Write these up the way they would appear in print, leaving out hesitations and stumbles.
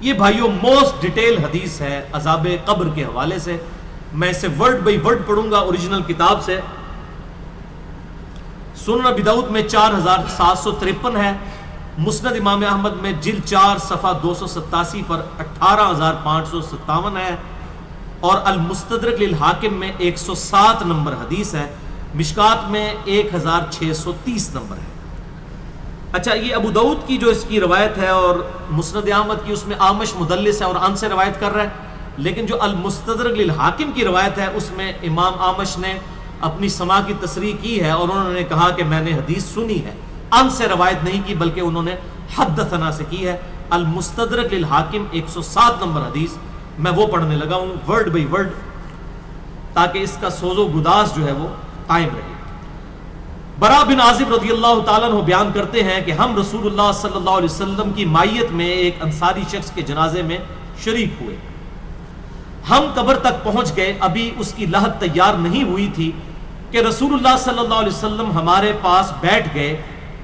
یہ بھائیوں most detail حدیث ہے عذاب قبر کے حوالے سے. میں اسے ورڈ بائی ورڈ پڑھوں گا اوریجنل کتاب سے. سنن ابی داؤد میں 4753 ہے. مسند امام احمد میں جلد 4 صفحہ 287 پر 18557 ہے. اور المستدرک للحاکم میں 107 نمبر حدیث ہے. مشکات میں 1630 نمبر ہے. اچھا یہ ابو داؤد کی جو اس کی روایت ہے اور مسند احمد کی، اس میں آمش مدلس ہے اور ان سے روایت کر رہا ہے. لیکن جو المستدرک للحاکم کی روایت ہے اس میں امام آمش نے اپنی سماع کی تصریح کی ہے اور انہوں نے کہا کہ میں نے حدیث سنی ہے. ان سے روایت نہیں کی بلکہ انہوں نے حدثنا سے کی ہے. المستدرک للحاکم 107 نمبر حدیث میں وہ پڑھنے لگا ہوں ورڈ بائی ورڈ تاکہ اس کا سوز و گداز جو ہے وہ قائم رہے. برا بن عازب رضی اللہ تعالیٰ عنہ بیان کرتے ہیں کہ ہم رسول اللہ صلی اللہ علیہ وسلم کی مائیت میں ایک انصاری شخص کے جنازے میں شریک ہوئے. ہم قبر تک پہنچ گئے، ابھی اس کی لحد تیار نہیں ہوئی تھی کہ رسول اللہ صلی اللہ علیہ وسلم ہمارے پاس بیٹھ گئے.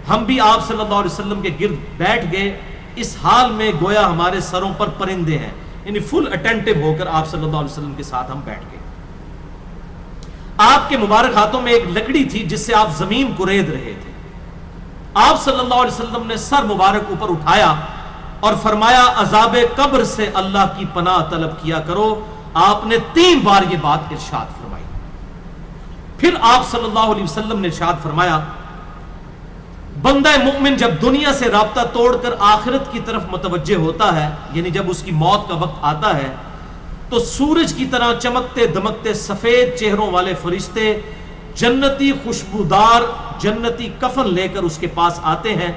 ہم بھی آپ صلی اللہ علیہ وسلم کے گرد بیٹھ گئے، اس حال میں گویا ہمارے سروں پر پرندے ہیں، یعنی فل اٹینٹو ہو کر آپ صلی اللہ علیہ وسلم کے ساتھ ہم بیٹھ گئے. آپ کے مبارک ہاتھوں میں ایک لکڑی تھی جس سے آپ زمین کورید رہے تھے. آپ صلی اللہ علیہ وسلم نے سر مبارک اوپر اٹھایا اور فرمایا عذاب قبر سے اللہ کی پناہ طلب کیا کرو. آپ نے 3 بار یہ بات ارشاد فرمائی. پھر آپ صلی اللہ علیہ وسلم نے ارشاد فرمایا بندہ مومن جب دنیا سے رابطہ توڑ کر آخرت کی طرف متوجہ ہوتا ہے، یعنی جب اس کی موت کا وقت آتا ہے، تو سورج کی طرح چمکتے دمکتے سفید چہروں والے فرشتے جنتی خوشبودار جنتی کفن لے کر اس کے پاس آتے ہیں،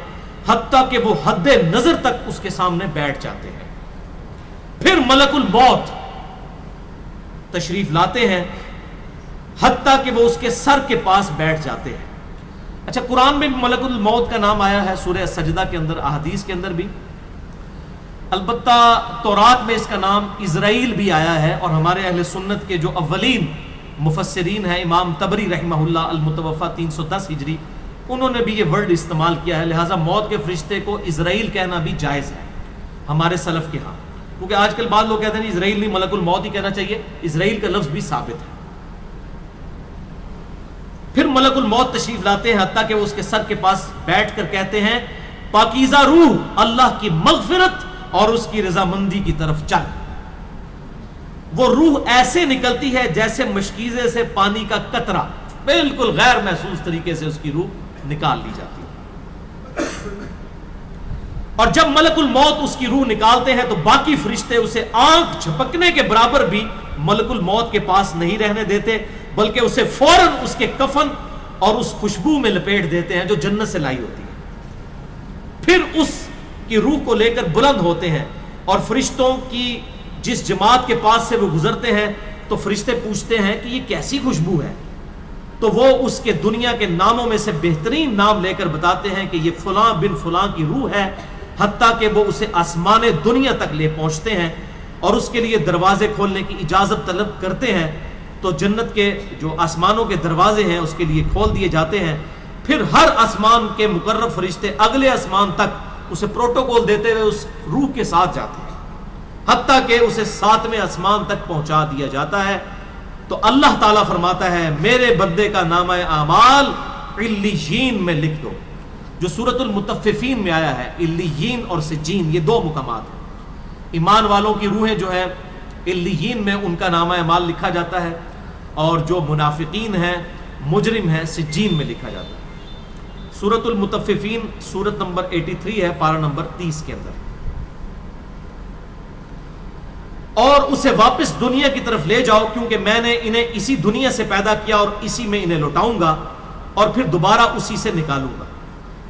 حتیٰ کہ وہ حد نظر تک اس کے سامنے بیٹھ جاتے ہیں. پھر ملک الموت تشریف لاتے ہیں حتیٰ کہ وہ اس کے سر کے پاس بیٹھ جاتے ہیں. اچھا قرآن میں بھی ملک الموت کا نام آیا ہے، سورہ سجدہ کے اندر، احادیث کے اندر بھی. البتہ تورات میں اس کا نام اسرائیل بھی آیا ہے، اور ہمارے اہل سنت کے جو اولین مفسرین ہیں امام طبری رحمہ اللہ المتوفی 310 ہجری، انہوں نے بھی یہ ورڈ استعمال کیا ہے. لہٰذا موت کے فرشتے کو اسرائیل کہنا بھی جائز ہے ہمارے سلف کے ہاں، کیونکہ آج کل بعض لوگ کہتے ہیں اسرائیل نہیں ملک الموت ہی کہنا چاہیے. اسرائیل کا لفظ بھی ثابت ہے. پھر ملک الموت تشریف لاتے ہیں حتیٰ کہ وہ اس کے سر کے پاس بیٹھ کر کہتے ہیں پاکیزہ روح اللہ کی مغفرت اور اس کی رضامندی کی طرف چل. وہ روح ایسے نکلتی ہے جیسے مشکیزے سے پانی کا قطرہ، بالکل غیر محسوس طریقے سے اس کی روح نکال لی جاتی ہے. اور جب ملک الموت اس کی روح نکالتے ہیں تو باقی فرشتے اسے آنکھ جھپکنے کے برابر بھی ملک الموت کے پاس نہیں رہنے دیتے، بلکہ اسے فوراً اس کے کفن اور اس خوشبو میں لپیٹ دیتے ہیں جو جنت سے لائی ہوتی ہے. پھر اس کی روح کو لے کر بلند ہوتے ہیں اور فرشتوں کی جس جماعت کے پاس سے وہ گزرتے ہیں تو فرشتے پوچھتے ہیں کہ یہ کیسی خوشبو ہے، تو وہ اس کے دنیا کے ناموں میں سے بہترین نام لے کر بتاتے ہیں کہ یہ فلاں بن فلاں کی روح ہے، حتیٰ کہ وہ اسے آسمان دنیا تک لے پہنچتے ہیں اور اس کے لیے دروازے کھولنے کی اجازت طلب کرتے ہیں. تو جنت کے جو آسمانوں کے دروازے ہیں اس کے لیے کھول دیے جاتے ہیں. پھر ہر آسمان کے مقرب فرشتے اگلے آسمان تک اسے پروٹوکول دیتے ہوئے اس روح کے ساتھ جاتے ہیں، حتیٰ کہ اسے 7ویں آسمان تک پہنچا دیا جاتا ہے. تو اللہ تعالیٰ فرماتا ہے میرے بندے کا نامہ اعمال علیین میں لکھ دو، جو سورۃ المطففین میں آیا ہے. علیین اور سجین یہ 2 مقامات ہیں. ایمان والوں کی روحیں جو ہیں علیین میں ان کا نامہ اعمال لکھا جاتا ہے، اور جو منافقین ہیں مجرم ہیں سجین میں لکھا جاتا ہے. سورۃ المطففین سورت نمبر 83 ہے، پارہ نمبر 30 کے اندر. اور اسے واپس دنیا کی طرف لے جاؤ کیونکہ میں نے انہیں اسی دنیا سے پیدا کیا اور اسی میں انہیں لوٹاؤں گا اور پھر دوبارہ اسی سے نکالوں گا.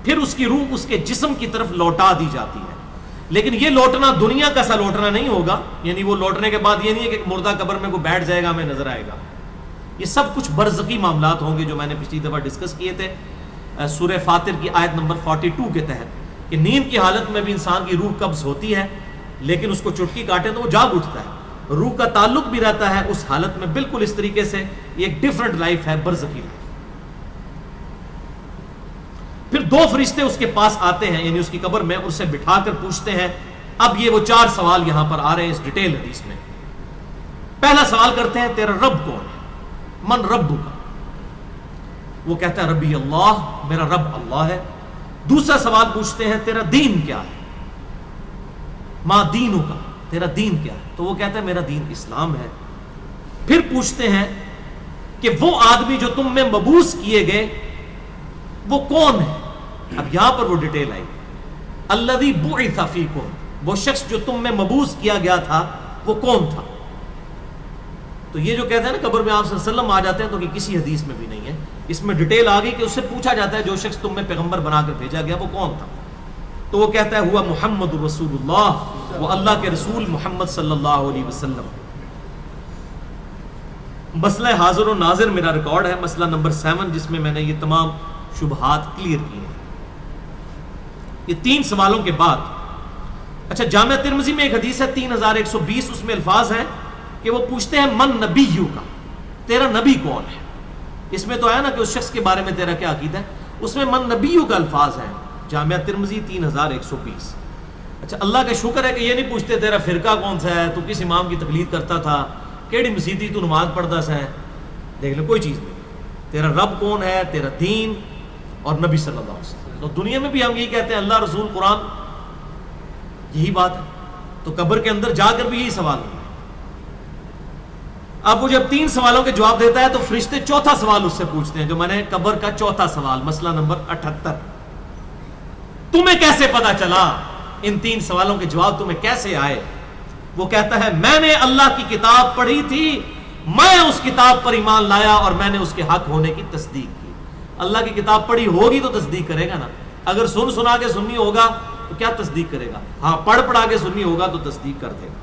پھر اس کی روح اس کے جسم کی طرف لوٹا دی جاتی ہے. لیکن یہ لوٹنا دنیا کا سا لوٹنا نہیں ہوگا، یعنی وہ لوٹنے کے بعد یہ نہیں ہے کہ مردہ قبر میں کوئی بیٹھ جائے گا ہمیں نظر آئے گا. یہ سب کچھ برزخی معاملات ہوں گے جو میں نے پچھلی دفعہ ڈسکس کیے تھے سورہ فاطر کی آیت نمبر 42 کے تحت، کہ نیند کی حالت میں بھی انسان کی روح قبض ہوتی ہے لیکن اس کو چٹکی کاٹے تو وہ جاگ اٹھتا ہے. روح کا تعلق بھی رہتا ہے اس حالت میں بالکل اس طریقے سے. یہ ایک ڈیفرنٹ لائف ہے، برزخی لائف. پھر 2 فرشتے اس کے پاس آتے ہیں، یعنی اس کی قبر میں، اسے بٹھا کر پوچھتے ہیں اب یہ وہ 4 سوال یہاں پر آ رہے ہیں اس ڈیٹیل حدیث میں. پہلا سوال کرتے ہیں تیرا رب کون ہے؟ من ربک کا. وہ کہتا ہے ربی اللہ، میرا رب اللہ ہے. دوسرا سوال پوچھتے ہیں تیرا دین کیا ہے؟ ما دینو کا، تیرا دین کیا ہے؟ تو وہ کہتا ہے میرا دین اسلام ہے. پھر پوچھتے ہیں کہ وہ آدمی جو تم میں مبعوث کیے گئے وہ کون ہے؟ اب یہاں پر وہ ڈیٹیل آئی، الذی بعث فیکم، وہ شخص جو تم میں مبعوث کیا گیا تھا وہ کون تھا؟ تو یہ جو کہتے ہیں نا قبر میں آپ صلی اللہ علیہ وسلم آ جاتے ہیں، تو کہ کسی حدیث میں بھی نہیں ہے. اس میں ڈیٹیل آ گئی کہ اس سے پوچھا جاتا ہے جو شخص تم میں پیغمبر بنا کر بھیجا گیا وہ کون تھا؟ تو وہ کہتا ہے ہوا محمد رسول اللہ، وہ اللہ کے رسول محمد صلی اللہ علیہ وسلم. مسئلہ حاضر و ناظر میرا ریکارڈ ہے، مسئلہ نمبر 7، جس میں نے یہ تمام شبہات کلیئر کیے ہیں. یہ 3 سوالوں کے بعد اچھا جامعہ ترمذی میں ایک حدیث ہے 3120، اس میں الفاظ ہیں کہ وہ پوچھتے ہیں من نبیو کا، تیرا نبی کون ہے؟ اس میں تو ہے نا کہ اس شخص کے بارے میں تیرا کیا عقیدہ ہے، اس میں من نبیو کا الفاظ ہیں. جامعہ ترمذی 3120. اچھا اللہ کا شکر ہے کہ یہ نہیں پوچھتے تیرا فرقہ کون سا ہے، تو کس امام کی تقلید کرتا تھا، کیڑی مسیدی تو نماز پڑھتا سا ہے. دیکھ لیں کوئی چیز نہیں. تیرا رب کون ہے، تیرا دین اور نبی صلی اللہ علیہ وسلم. تو دنیا میں بھی ہم یہی کہتے ہیں اللہ رسول قرآن، یہی بات ہے. تو قبر کے اندر جا کر بھی یہی سوال ہے. اب وہ جب 3 سوالوں کے جواب دیتا ہے تو فرشتے 4تھا سوال اس سے پوچھتے ہیں، جو میں نے قبر کا 4تھا سوال، مسئلہ نمبر 78. تمہیں کیسے پتا چلا، ان 3 سوالوں کے جواب تمہیں کیسے آئے؟ وہ کہتا ہے میں نے اللہ کی کتاب پڑھی تھی، میں اس کتاب پر ایمان لایا اور میں نے اس کے حق ہونے کی تصدیق کی. اللہ کی کتاب پڑھی ہوگی تو تصدیق کرے گا نا. اگر سنا کے سنی ہوگا تو کیا تصدیق کرے گا؟ ہاں پڑھا کے سنی ہوگا تو تصدیق کر دے گا.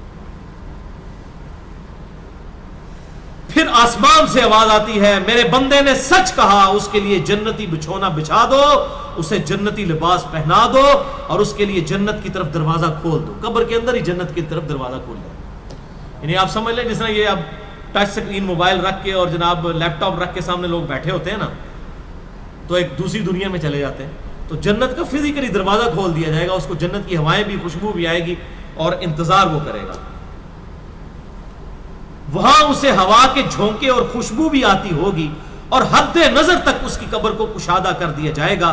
پھر آسمان سے آواز آتی ہے میرے بندے نے سچ کہا، اس کے لیے جنتی بچھونا بچھا دو، اسے جنتی لباس پہنا دو اور اس کے لیے جنت کی طرف دروازہ کھول دو. قبر کے اندر ہی جنت کی طرف دروازہ کھول دو. یعنی آپ سمجھ لیں جس طرح یہ اب ٹچ سکرین موبائل رکھ کے اور جناب لیپ ٹاپ رکھ کے سامنے لوگ بیٹھے ہوتے ہیں نا، تو ایک دوسری دنیا میں چلے جاتے ہیں. تو جنت کا فزیکلی دروازہ کھول دیا جائے گا، اس کو جنت کی ہوائیں بھی، خوشبو بھی آئے گی اور انتظار وہ کرے گا. وہاں اسے ہوا کے جھونکے اور خوشبو بھی آتی ہوگی اور حد نظر تک اس کی قبر کو کشادہ کر دیا جائے گا.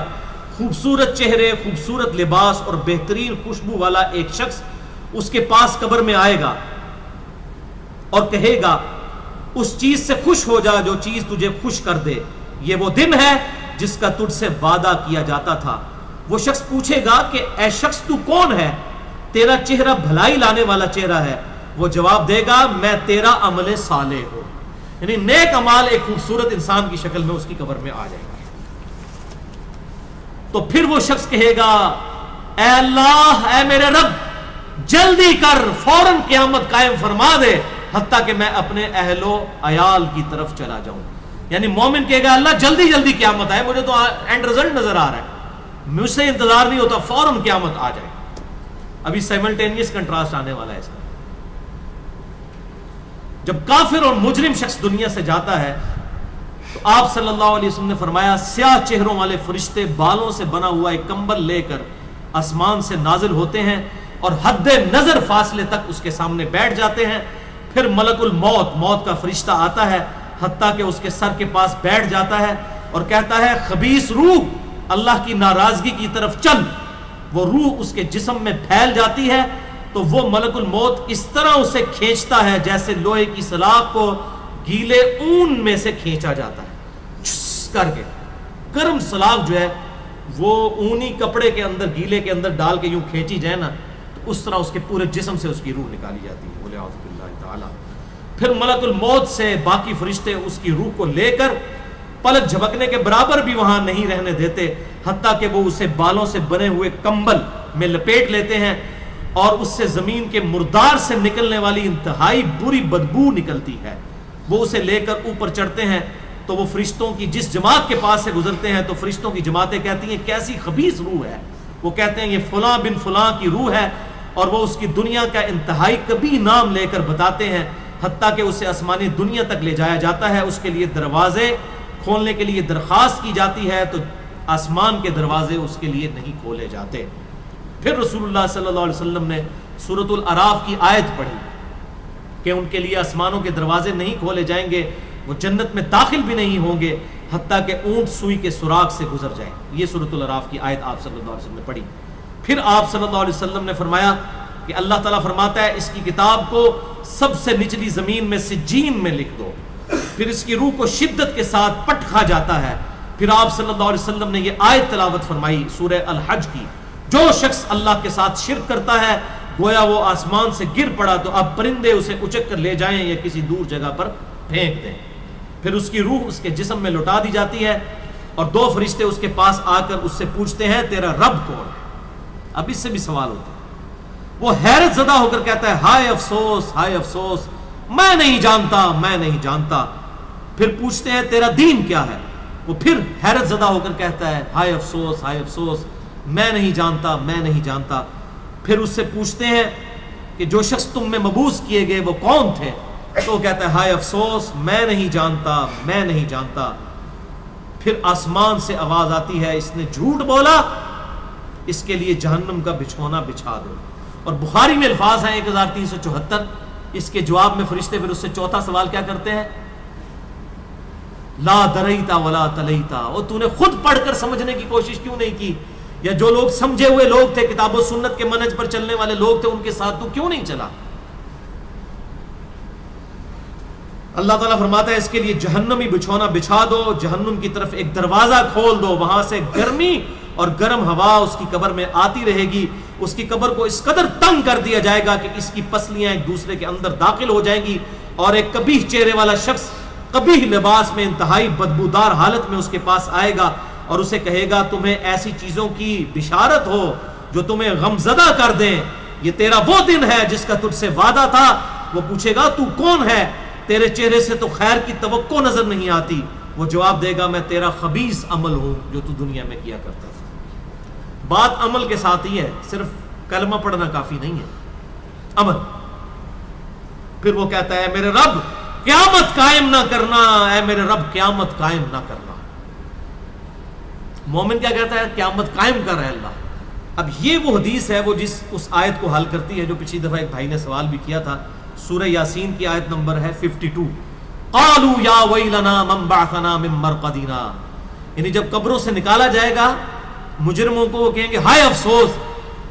خوبصورت چہرے، خوبصورت لباس اور بہترین خوشبو والا ایک شخص اس کے پاس قبر میں آئے گا اور کہے گا اس چیز سے خوش ہو جا جو چیز تجھے خوش کر دے، یہ وہ دن ہے جس کا تجھ سے وعدہ کیا جاتا تھا. وہ شخص پوچھے گا کہ اے شخص تو کون ہے، تیرا چہرہ بھلائی لانے والا چہرہ ہے. وہ جواب دے گا میں تیرا عمل صالح ہوں. یعنی نیک عمال ایک خوبصورت انسان کی شکل میں اس کی قبر میں آ جائے گا. تو پھر وہ شخص کہے گا اے اللہ، اے میرے رب، جلدی کر، فوراً قیامت قائم فرما دے حتیٰ کہ میں اپنے اہل و عیال کی طرف چلا جاؤں. یعنی مومن کہے گا اللہ جلدی جلدی قیامت آئے، مجھے تو اینڈ رزلٹ نظر آ رہا ہے، مجھ سے انتظار نہیں ہوتا، فوراً قیامت آ جائے. ابھی سائملٹینیس کنٹراسٹ آنے والا ہے اس کا. جب کافر اور مجرم شخص دنیا سے جاتا ہے تو آپ صلی اللہ علیہ وسلم نے فرمایا سیاہ چہروں والے فرشتے بالوں سے بنا ہوا ایک کمبل لے کر آسمان سے نازل ہوتے ہیں اور حد نظر فاصلے تک اس کے سامنے بیٹھ جاتے ہیں. پھر ملک الموت، موت کا فرشتہ آتا ہے حتیٰ کہ اس کے سر کے پاس بیٹھ جاتا ہے اور کہتا ہے خبیث روح اللہ کی ناراضگی کی طرف چل. وہ روح اس کے جسم میں پھیل جاتی ہے تو وہ ملک الموت اس طرح اسے کھینچتا ہے جیسے لوہے کی سلاخ کو گیلے اون میں سے کھینچا جاتا ہے چھس کر کے. گرم سلاخ جو ہے وہ اونی کپڑے کے اندر، گیلے کے اندر ڈال کے یوں کھینچی جائے نا تو اس طرح اس کے پورے جسم سے اس کی روح نکالی جاتی ہے. بولے اعوذ باللہ تعالی. پھر ملک الموت سے باقی فرشتے اس کی روح کو لے کر پلک جھپکنے کے برابر بھی وہاں نہیں رہنے دیتے حتیٰ کہ وہ اسے بالوں سے بنے ہوئے کمبل میں لپیٹ لیتے ہیں اور اس سے زمین کے مردار سے نکلنے والی انتہائی بری بدبو نکلتی ہے. وہ اسے لے کر اوپر چڑھتے ہیں تو وہ فرشتوں کی جس جماعت کے پاس سے گزرتے ہیں تو فرشتوں کی جماعتیں کہتی ہیں کیسی خبیث روح ہے. وہ کہتے ہیں یہ فلاں بن فلاں کی روح ہے اور وہ اس کی دنیا کا انتہائی کبھی نام لے کر بتاتے ہیں حتیٰ کہ اسے آسمانی دنیا تک لے جایا جاتا ہے. اس کے لیے دروازے کھولنے کے لیے درخواست کی جاتی ہے تو آسمان کے دروازے اس کے لیے نہیں کھولے جاتے. پھر رسول اللہ صلی اللہ علیہ وسلم نے سورۃ الاعراف کی آیت پڑھی کہ ان کے لیے آسمانوں کے دروازے نہیں کھولے جائیں گے، وہ جنت میں داخل بھی نہیں ہوں گے حتیٰ کہ اونٹ سوئی کے سوراخ سے گزر جائیں۔ یہ سورۃ الاعراف کی آیت آپ صلی اللہ علیہ وسلم نے پڑھی۔ پھر آپ صلی اللہ علیہ وسلم نے فرمایا کہ اللہ تعالیٰ فرماتا ہے اس کی کتاب کو سب سے نچلی زمین میں سجین میں لکھ دو، پھر اس کی روح کو شدت کے ساتھ پٹ کھا جاتا ہے۔ پھر آپ صلی اللہ علیہ وسلم نے یہ آیت تلاوت فرمائی سورہ الحج کی، جو شخص اللہ کے ساتھ شرک کرتا ہے گویا وہ آسمان سے گر پڑا تو اب پرندے اسے اچک کر لے جائیں یا کسی دور جگہ پر پھینک دیں۔ پھر اس کی روح اس کے جسم میں لوٹا دی جاتی ہے اور دو فرشتے اس کے پاس آ کر اس سے پوچھتے ہیں تیرا رب کون ہے؟ اب اس سے بھی سوال ہوتا ہے۔ وہ حیرت زدہ ہو کر کہتا ہے ہائے افسوس، ہائے افسوس، میں نہیں جانتا، میں نہیں جانتا۔ پھر پوچھتے ہیں تیرا دین کیا ہے؟ وہ پھر حیرت زدہ ہو کر کہتا ہے ہائے افسوس، ہائے افسوس، میں نہیں جانتا، میں نہیں جانتا۔ پھر اس سے پوچھتے ہیں کہ جو شخص تم میں مبعوث کیے گئے وہ کون تھے؟ تو وہ کہتا ہے ہائے افسوس، میں نہیں جانتا، میں نہیں جانتا۔ پھر آسمان سے آواز آتی ہے اس نے جھوٹ بولا، اس کے لیے جہنم کا بچھونا بچھا دو۔ اور بخاری میں الفاظ ہیں 1374۔ اس کے جواب میں فرشتے پھر اس سے چوتھا سوال کیا کرتے ہیں؟ لا دریتا ولا تلیتا، اور تو نے خود پڑھ کر سمجھنے کی کوشش کیوں نہیں کی؟ یا جو لوگ سمجھے ہوئے لوگ تھے، کتاب و سنت کے منہج پر چلنے والے لوگ تھے، ان کے ساتھ تو کیوں نہیں چلا؟ اللہ تعالیٰ فرماتا ہے اس کے لیے جہنمی بچھونا بچھا دو، جہنم کی طرف ایک دروازہ کھول دو، وہاں سے گرمی اور گرم ہوا اس کی قبر میں آتی رہے گی۔ اس کی قبر کو اس قدر تنگ کر دیا جائے گا کہ اس کی پسلیاں ایک دوسرے کے اندر داخل ہو جائیں گی، اور ایک قبیح چہرے والا شخص قبیح لباس میں انتہائی بدبودار حالت میں اس کے پاس آئے گا اور اسے کہے گا تمہیں ایسی چیزوں کی بشارت ہو جو تمہیں غمزدہ کر دیں، یہ تیرا وہ دن ہے جس کا تجھ سے وعدہ تھا۔ وہ پوچھے گا تو کون ہے؟ تیرے چہرے سے تو خیر کی توقع نظر نہیں آتی۔ وہ جواب دے گا میں تیرا خبیث عمل ہوں جو تو دنیا میں کیا کرتا تھا۔ بات عمل کے ساتھ ہی ہے، صرف کلمہ پڑھنا کافی نہیں ہے، عمل۔ پھر وہ کہتا ہے میرے رب قیامت قائم نہ کرنا، اے میرے رب قیامت قائم نہ کرنا۔ مومن کیا کہتا ہے؟ قیامت قائم کر رہا ہے اللہ۔ اب یہ وہ حدیث ہے وہ جس اس آیت کو حل کرتی ہے جو پچھلی دفعہ ایک بھائی نے سوال بھی کیا تھا۔ سورہ یاسین کی آیت نمبر ہے 52۔ قالوا یا ویلنا من بعثنا من مرقدنا، یعنی جب قبروں سے نکالا جائے گا مجرموں کو، وہ کہیں گے ہائے افسوس،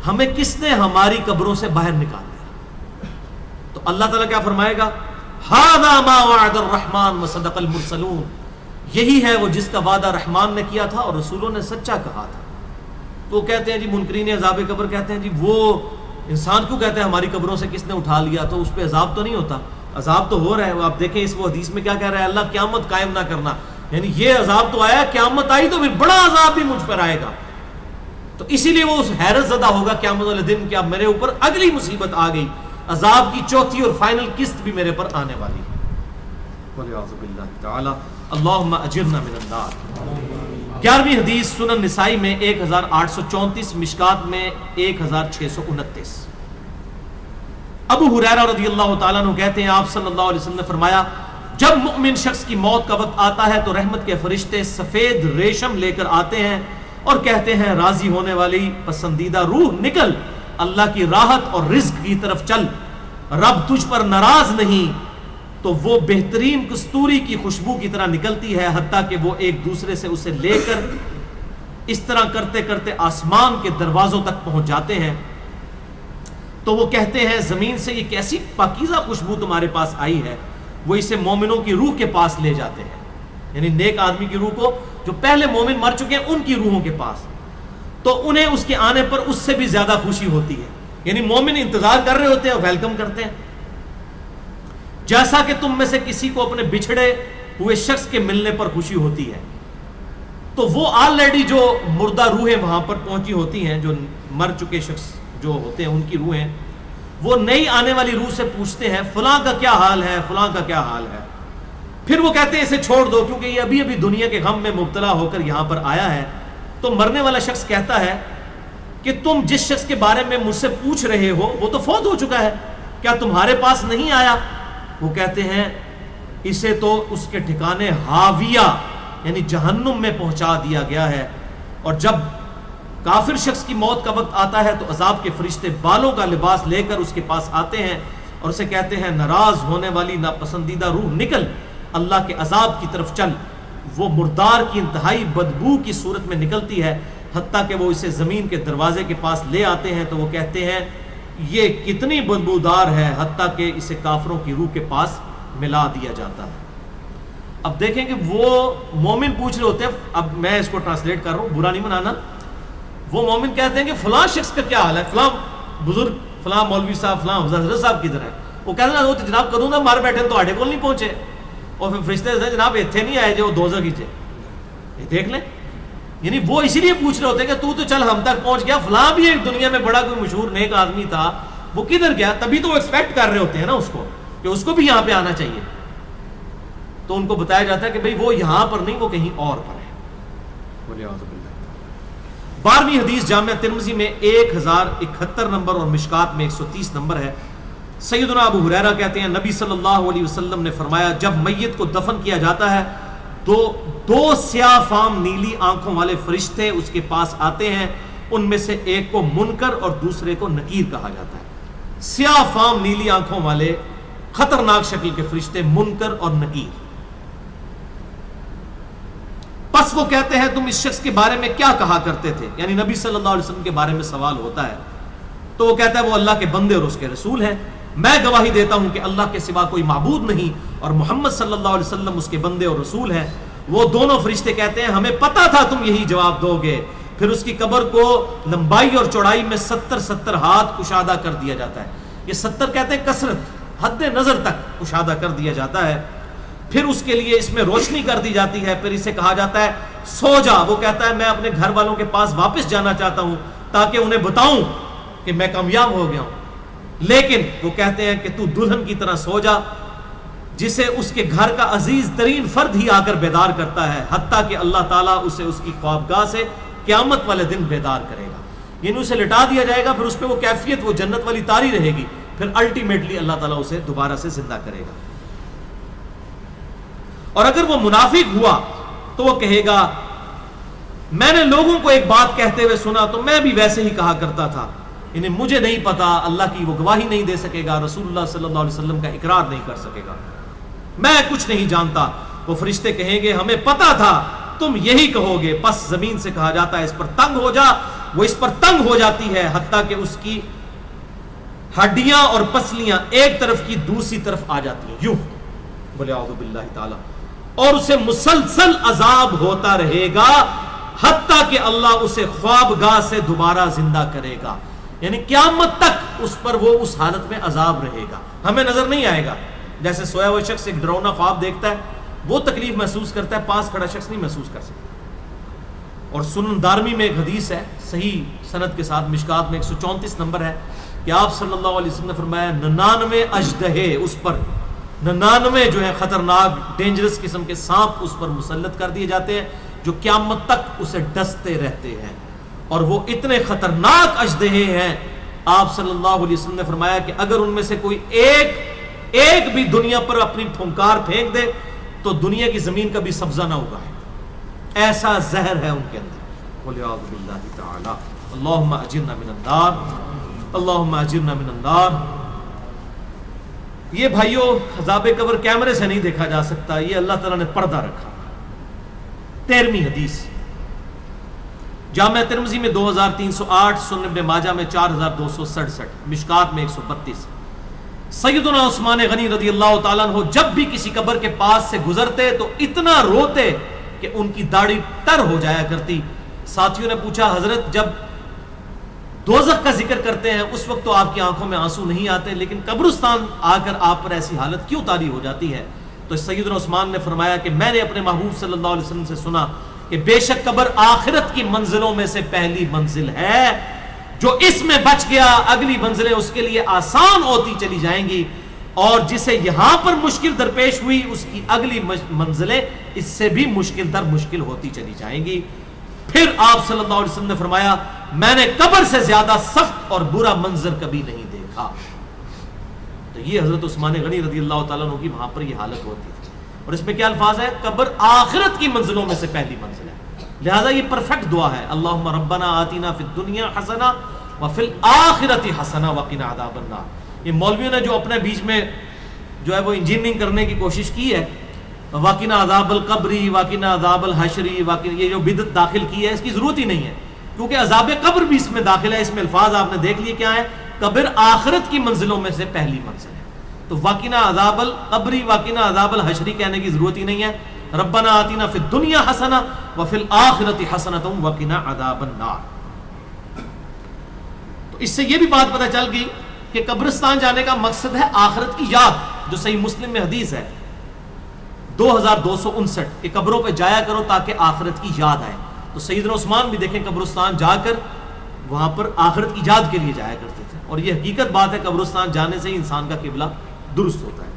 ہمیں کس نے ہماری قبروں سے باہر نکال دیا۔ تو اللہ تعالیٰ کیا فرمائے گا؟ ھذا ما وعد الرحمن وصدق المرسلون، یہی ہے وہ جس کا وعدہ رحمان نے کیا تھا اور رسولوں نے سچا کہا تھا۔ تو کہتے ہیں جی منکرین عذاب قبر کہتے ہیں جی وہ انسان کیوں کہتے ہیں ہماری قبروں سے کس نے اٹھا لیا، تو اس پہ عذاب تو نہیں ہوتا؟ عذاب تو ہو رہا ہے۔ آپ دیکھیں اس وہ حدیث میں کیا کہہ رہا ہے اللہ قیامت قائم نہ کرنا، یعنی یہ عذاب تو آیا، قیامت آئی تو پھر بڑا عذاب بھی مجھ پر آئے گا۔ تو اسی لیے وہ اس حیرت زدہ ہوگا قیامت والے دن کہ اب میرے اوپر اگلی مصیبت آ گئی، عذاب کی چوتھی اور فائنل قسط بھی میرے پر آنے والی ہے۔ وَلِعَوْذُ بِاللَّهِ تَعَالَى اللہم اجرنا من النار۔ 11ویں حدیث سنن نسائی میں 1834، مشکات میں 1629۔ ابو ہریرہ رضی اللہ تعالیٰ عنہ کہتے ہیں آپ صلی اللہ علیہ وسلم نے فرمایا جب مؤمن شخص کی موت کا وقت آتا ہے تو رحمت کے فرشتے سفید ریشم لے کر آتے ہیں اور کہتے ہیں راضی ہونے والی پسندیدہ روح نکل، اللہ کی راحت اور رزق کی طرف چل، رب تجھ پر ناراض نہیں۔ تو وہ بہترین کستوری کی خوشبو کی طرح نکلتی ہے حتیٰ کہ وہ ایک دوسرے سے اسے لے کر اس طرح کرتے کرتے آسمان کے دروازوں تک پہنچ جاتے ہیں۔ تو وہ کہتے ہیں زمین سے یہ کیسی پاکیزہ خوشبو تمہارے پاس آئی ہے، وہ اسے مومنوں کی روح کے پاس لے جاتے ہیں، یعنی نیک آدمی کی روح کو، جو پہلے مومن مر چکے ہیں ان کی روحوں کے پاس، تو انہیں اس کے آنے پر اس سے بھی زیادہ خوشی ہوتی ہے، یعنی مومن انتظار کر رہے ہوتے ہیں اور ویلکم کرتے ہیں۔ جیسا کہ تم میں سے کسی کو اپنے بچھڑے ہوئے شخص کے ملنے پر خوشی ہوتی ہے، تو وہ آلریڈی جو مردہ روحیں وہاں پر پہنچی ہوتی ہیں، جو مر چکے شخص جو ہوتے ہیں ان کی روحیں، وہ نئی آنے والی روح سے پوچھتے ہیں فلاں کا کیا حال ہے، فلاں کا کیا حال ہے۔ پھر وہ کہتے ہیں اسے چھوڑ دو کیونکہ یہ ابھی ابھی دنیا کے غم میں مبتلا ہو کر یہاں پر آیا ہے۔ تو مرنے والا شخص کہتا ہے کہ تم جس شخص کے بارے میں مجھ سے پوچھ رہے ہو وہ تو فوت ہو چکا ہے، کیا تمہارے پاس نہیں آیا؟ وہ کہتے ہیں اسے تو اس کے ٹھکانے ہاویہ یعنی جہنم میں پہنچا دیا گیا ہے، اور جب کافر شخص کی موت کا وقت آتا ہے تو عذاب کے فرشتے بالوں کا لباس لے کر اس کے پاس آتے ہیں اور اسے کہتے ہیں ناراض ہونے والی ناپسندیدہ روح نکل، اللہ کے عذاب کی طرف چل۔ وہ مردار کی انتہائی بدبو کی صورت میں نکلتی ہے، حتیٰ کہ وہ اسے زمین کے دروازے کے پاس لے آتے ہیں تو وہ کہتے ہیں یہ کتنی بدبودار ہے، حتیٰ کہ اسے کافروں کی روح کے پاس ملا دیا جاتا ہے۔ اب دیکھیں کہ وہ مومن پوچھ رہے ہوتے ہیں، اب میں اس کو ٹرانسلیٹ کر رہا ہوں، برا نہیں منانا، وہ مومن کہتے ہیں کہ فلاں شخص کا کیا حال ہے، فلاں بزرگ، فلاں مولوی صاحب، فلاں حضرت صاحب کدھر ہے؟ وہ کہتے ہیں وہ تو جناب کدوں نہ مار بیٹھے تو آڈے کول نہیں پہنچے، اور پھر فرشتے سے جناب اتنے نہیں آئے جو دوزخ ہی تھے، یہ دیکھ لیں۔ یعنی وہ اسی لیے پوچھ رہے ہوتے ہیں کہ تو چل ہم تک پہنچ گیا، فلاں بھی ایک دنیا میں بڑا کوئی مشہور نیک آدمی تھا، وہ کدھر گیا؟ تبھی تو وہ ایکسپیکٹ کر رہے ہوتے ہیں نا اس کو کہ اس کو بھی یہاں پہ آنا چاہیے، تو ان کو بتایا جاتا ہے کہ بھئی وہ یہاں پر نہیں، وہ کہیں اور پر ہے۔ 12ویں حدیث جامعہ ترمذی میں 1071 نمبر اور مشکات میں 130 نمبر ہے۔ سیدنا ابو ہریرہ کہتے ہیں نبی صلی اللہ علیہ وسلم نے فرمایا جب میت کو دفن کیا جاتا ہے تو 2 سیاہ فام نیلی آنکھوں والے فرشتے اس کے پاس آتے ہیں، ان میں سے ایک کو منکر اور دوسرے کو نکیر کہا جاتا ہے۔ سیاہ فام نیلی آنکھوں والے خطرناک شکل کے فرشتے منکر اور نکیر۔ پس وہ کہتے ہیں تم اس شخص کے بارے میں کیا کہا کرتے تھے، یعنی نبی صلی اللہ علیہ وسلم کے بارے میں سوال ہوتا ہے تو وہ کہتا ہے وہ اللہ کے بندے اور اس کے رسول ہیں، میں گواہی دیتا ہوں کہ اللہ کے سوا کوئی معبود نہیں اور محمد صلی اللہ علیہ وسلم اس کے بندے اور رسول ہیں۔ وہ دونوں فرشتے کہتے ہیں ہمیں پتا تھا تم یہی جواب دو گے۔ پھر اس کی قبر کو لمبائی اور چوڑائی میں 70 ہاتھ کشادہ کر دیا جاتا ہے، یہ 70 کہتے ہیں کثرت، حد نظر تک کشادہ کر دیا جاتا ہے۔ پھر اس کے لیے اس میں روشنی کر دی جاتی ہے، پھر اسے کہا جاتا ہے سو جا۔ وہ کہتا ہے میں اپنے گھر والوں کے پاس واپس جانا چاہتا ہوں تاکہ انہیں بتاؤں کہ میں کامیاب ہو گیا ہوں، لیکن وہ کہتے ہیں کہ تو دلہن کی طرح سو جا، جسے اس کے گھر کا عزیز ترین فرد ہی آ کر بیدار کرتا ہے، حتیٰ کہ اللہ تعالیٰ اسے اس کی خوابگاہ سے قیامت والے دن بیدار کرے گا، یعنی اسے لٹا دیا جائے گا، پھر اس پہ وہ کیفیت وہ جنت والی طاری رہے گی، پھر الٹیمیٹلی اللہ تعالیٰ اسے دوبارہ سے زندہ کرے گا۔ اور اگر وہ منافق ہوا تو وہ کہے گا میں نے لوگوں کو ایک بات کہتے ہوئے سنا تو میں بھی ویسے ہی کہا کرتا تھا، یعنی مجھے نہیں پتا، اللہ کی وہ گواہی نہیں دے سکے گا، رسول اللہ صلی اللہ علیہ وسلم کا اقرار نہیں کر سکے گا، میں کچھ نہیں جانتا۔ وہ فرشتے کہیں گے ہمیں پتا تھا تم یہی کہو گے، پس زمین سے کہا جاتا ہے اس پر تنگ ہو جا، وہ اس پر تنگ ہو جاتی ہے حتیٰ کہ اس کی ہڈیاں اور پسلیاں ایک طرف کی دوسری طرف آ جاتی ہیں، یوں بولے اعوذ باللہ تعالی، اور اسے مسلسل عذاب ہوتا رہے گا حتیٰ کہ اللہ اسے خوابگاہ سے دوبارہ زندہ کرے گا، یعنی قیامت تک اس پر وہ اس حالت میں عذاب رہے گا، ہمیں نظر نہیں آئے گا۔ جیسے سویا ہوا شخص ایک ڈراؤنا خواب دیکھتا ہے وہ تکلیف محسوس کرتا ہے، پاس کھڑا شخص نہیں محسوس کر سکتا۔ اور سنن دارمی میں ایک حدیث ہے صحیح سند کے ساتھ، مشکات میں 134 نمبر ہے کہ آپ صلی اللہ علیہ وسلم نے فرمایا 99 اژدہے اس پر، 99 جو ہے خطرناک ڈینجرس قسم کے سانپ اس پر مسلط کر دیے جاتے ہیں جو قیامت تک اسے ڈستے رہتے ہیں، اور وہ اتنے خطرناک اژدہے ہیں، آپ صلی اللہ علیہ وسلم نے فرمایا کہ اگر ان میں سے کوئی ایک بھی دنیا پر اپنی پھنکار پھینک دے تو دنیا کی زمین کا بھی سبزہ نہ اگائے، ایسا زہر ہے ان کے اندر۔ وَلِعَاذُ بِاللَّهِ تَعَالَى اللہم اجرنا من النار، اللہم اجرنا من النار۔ یہ بھائیو عذاب قبر کیمرے سے نہیں دیکھا جا سکتا، یہ اللہ تعالیٰ نے پردہ رکھا۔ 13ویں حدیث جامعہ ترمذی میں 2308، سنن ابن ماجہ میں 4267، مشکات میں 132۔ سیدنا عثمان غنی رضی اللہ تعالیٰ عنہ جب بھی کسی قبر کے پاس سے گزرتے تو اتنا روتے کہ ان کی داڑھی تر ہو جایا کرتی۔ ساتھیوں نے پوچھا حضرت جب دوزخ کا ذکر کرتے ہیں اس وقت تو آپ کی آنکھوں میں آنسو نہیں آتے، لیکن قبرستان آ کر آپ پر ایسی حالت کیوں طاری ہو جاتی ہے؟ تو سیدنا عثمان نے فرمایا کہ میں نے اپنے محبوب صلی اللہ علیہ وسلم سے سنا کہ بے شک قبر آخرت کی منزلوں میں سے پہلی منزل ہے، جو اس میں بچ گیا اگلی منزلیں اس کے لیے آسان ہوتی چلی جائیں گی، اور جسے یہاں پر مشکل درپیش ہوئی اس کی اگلی منزلیں اس سے بھی مشکل در مشکل ہوتی چلی جائیں گی۔ پھر آپ صلی اللہ علیہ وسلم نے فرمایا میں نے قبر سے زیادہ سخت اور برا منظر کبھی نہیں دیکھا۔ تو یہ حضرت عثمان غنی رضی اللہ تعالیٰ عنہ کی وہاں پر یہ حالت ہوتی تھی، اور اس میں کیا الفاظ ہے؟ قبر آخرت کی منزلوں میں سے پہلی منزل ہے۔ لہذا یہ پرفیکٹ دعا ہے، اللہم ربنا آتینا فی الدنیا حسنہ وفی الآخرۃ حسنہ وقنا عذاب النار۔ یہ مولویوں نے جو اپنے بیچ میں جو ہے وہ انجینئرنگ کرنے کی کوشش کی ہے، وقنا عذاب القبری، وقنا عذاب الحشری، یہ جو بدعت داخل کی ہے، اس کی ضرورت ہی نہیں ہے، کیونکہ عذاب قبر بھی اس میں داخل ہے۔ اس میں الفاظ آپ نے دیکھ لیے کیا ہے، قبر آخرت کی منزلوں میں سے پہلی منزل ہے، تو وقنا عذاب القبری وقنا عذاب الحشری کہنے کی ضرورت ہی نہیں ہے۔ ربنا آتینا فی الدنیا حسنہ وفی الآخرۃ حسنۃ وقنا عذاب النار۔ تو اس سے یہ بھی بات پتہ چل گئی کہ قبرستان جانے کا مقصد ہے آخرت کی یاد، جو صحیح مسلم میں حدیث ہے 2259 کہ قبروں پہ جایا کرو تاکہ آخرت کی یاد آئے۔ تو سیدنا عثمان بھی دیکھیں قبرستان جا کر وہاں پر آخرت کی یاد کے لیے جایا کرتے تھے، اور یہ حقیقت بات ہے، قبرستان جانے سے ہی انسان کا قبلہ درست ہوتا ہے۔